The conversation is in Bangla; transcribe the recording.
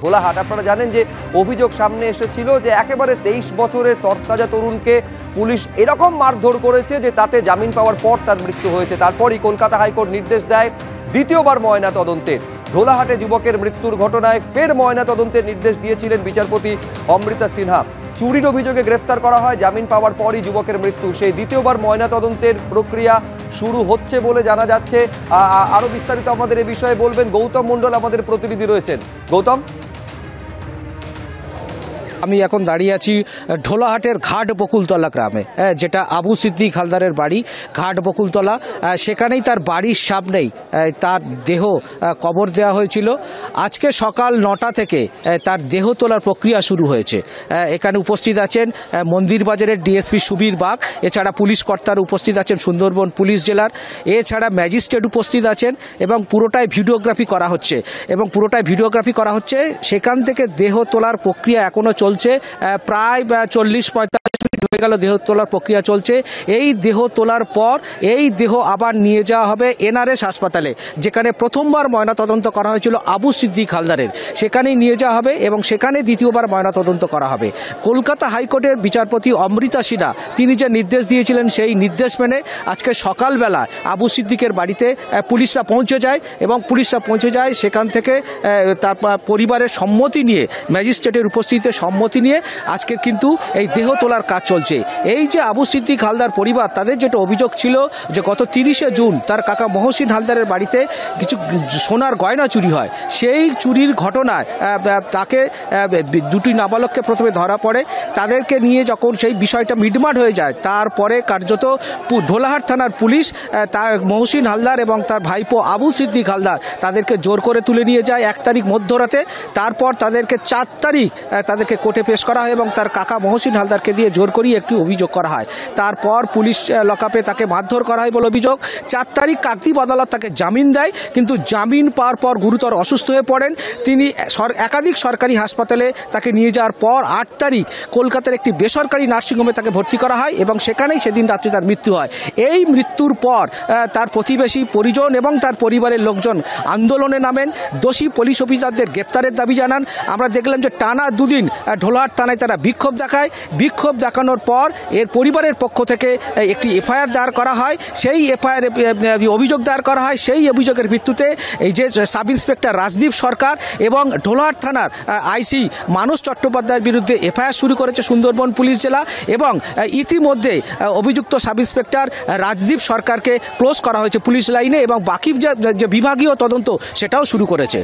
ভোলাহাট। আপনারা জানেন যে অভিযোগ সামনে এসেছিল যে একেবারে 23 বছরের তরতাজা তরুণকে পুলিশ এরকম মারধর করেছে যে তাতে জামিন পাওয়ার পর তার মৃত্যু হয়েছে। তারপরই কলকাতা হাইকোর্ট নির্দেশ দেয় দ্বিতীয়বার ময়না তদন্তের। ভোলাহাটে যুবকের মৃত্যুর ঘটনায় ফের ময়না তদন্তের নির্দেশ দিয়েছিলেন বিচারপতি অমৃতা সিনহা। চুরির অভিযোগে গ্রেফতার করা হয়, জামিন পাওয়ার পরই যুবকের মৃত্যু। সেই দ্বিতীয়বার ময়না তদন্তের প্রক্রিয়া শুরু হচ্ছে বলে জানা যাচ্ছে। আরো বিস্তারিত আমাদের এই বিষয়ে বলবেন গৌতম মণ্ডল, আমাদের প্রতিনিধি রয়েছেন। গৌতম, আমি এখন দাঁড়িয়ে আছি ঢোলাহাটের ঘাট বকুলতলা গ্রামে, যেটা আবু সিদ্দিক হালদারের বাড়ি। ঘাট বকুলতলা, সেখানেই তার বাড়ির সামনেই তার দেহ কবর দেওয়া হয়েছিল। আজকে সকাল 9টা থেকে তার দেহ তোলার প্রক্রিয়া শুরু হয়েছে। এখানে উপস্থিত আছেন মন্দির বাজারের ডিএসপি সুবীর বাগ, এছাড়া পুলিশ কর্তারা উপস্থিত আছেন সুন্দরবন পুলিশ জেলার, এছাড়া ম্যাজিস্ট্রেট উপস্থিত আছেন এবং পুরোটাই ভিডিওগ্রাফি করা হচ্ছে। সেখান থেকে দেহ তোলার প্রক্রিয়া এখনো চলছে। প্রায় 40-45 মিনিট হয়ে গেল দেহ তোলার প্রক্রিয়া চলছে। এই দেহ তোলার পর এই দেহ আবার নিয়ে যাওয়া হবে এনআরএস হাসপাতালে, যেখানে প্রথমবার ময়নাতদন্ত করা হয়েছিল আবু সিদ্দিক হালদারের। সেখানেই নিয়ে যাওয়া হবে এবং সেখানে দ্বিতীয়বার ময়নাতদন্ত করা হবে। কলকাতা হাইকোর্টের বিচারপতি অমৃতা সিনহা তিনি যে নির্দেশ দিয়েছিলেন, সেই নির্দেশ মেনে আজকে সকালবেলা আবু সিদ্দিকের বাড়িতে পুলিশরা পৌঁছে যায়। সেখান থেকে তার পরিবারের সম্মতি নিয়ে, ম্যাজিস্ট্রেটের উপস্থিতিতে সম্মতি নিয়ে আজকে কিন্তু এই দেহ তোলার কাজ চলছে। এই যে আবু সিদ্দিক হালদার পরিবার, তাদের যেটা অভিযোগ ছিল যে গত 30শে জুন তার কাকা মহসিন হালদারের বাড়িতে কিছু সোনার গয়না চুরি হয়। সেই চুরির ঘটনায় তাকে দুটি নাবালককে প্রথমে ধরা পড়ে। তাদেরকে নিয়ে যখন সেই বিষয়টা মিটমাট হয়ে যায়, তারপরে কার্যত ঢোলাহাট থানার পুলিশ তার মহসিন হালদার এবং তার ভাইপো আবু সিদ্দিক হালদার তাদেরকে জোর করে তুলে নিয়ে যায় 1 তারিখ মধ্যরাতে। তারপর তাদেরকে 4 তারিখ তাদেরকে কোর্টে পেশ করা হয় এবং তার কাকা মহসিন হালদারকে দিয়ে জোর করিয়ে একটি অভিযোগ করা হয়। তারপর পুলিশ লকআপে তাকে মারধর করা হয় বলে অভিযোগ। 4 তারিখ কাকদ্বীপ আদালত তাকে জামিন দেয়, কিন্তু জামিন পাওয়ার পর গুরুতর অসুস্থ হয়ে পড়েন তিনি। একাধিক সরকারি হাসপাতালে তাকে নিয়ে যাওয়ার পর 8 তারিখ কলকাতার একটি বেসরকারি নার্সিংহোমে তাকে ভর্তি করা হয় এবং সেখানেই সেদিন রাত্রে তার মৃত্যু হয়। এই মৃত্যুর পর তার প্রতিবেশী, পরিজন এবং তার পরিবারের লোকজন আন্দোলনে নামেন, দোষী পুলিশ অফিসারদের গ্রেপ্তারের দাবি জানান। আমরা দেখলাম যে টানা 2 দিন ঢোলাহাট থানায় তারা বিক্ষোভ দেখায়। বিক্ষোভ দেখানোর পর এর পরিবারের পক্ষ থেকে একটি এফআইআর দায়ের করা হয়। সেই এফআইআরে অভিযোগ দায়ের করা হয়। সেই অভিযোগের ভিত্তিতে এই যে সাব ইন্সপেক্টর রাজদীপ সরকার এবং ঢোলাহাট থানার আইসি মানস চট্টোপাধ্যায়ের বিরুদ্ধে এফআইআর শুরু করেছে সুন্দরবন পুলিশ জেলা এবং ইতিমধ্যে অভিযুক্ত সাব ইন্সপেক্টর রাজদীপ সরকারকে ক্লোজ করা হয়েছে পুলিশ লাইনে এবং বাকি যে বিভাগীয় তদন্ত সেটাও শুরু করেছে।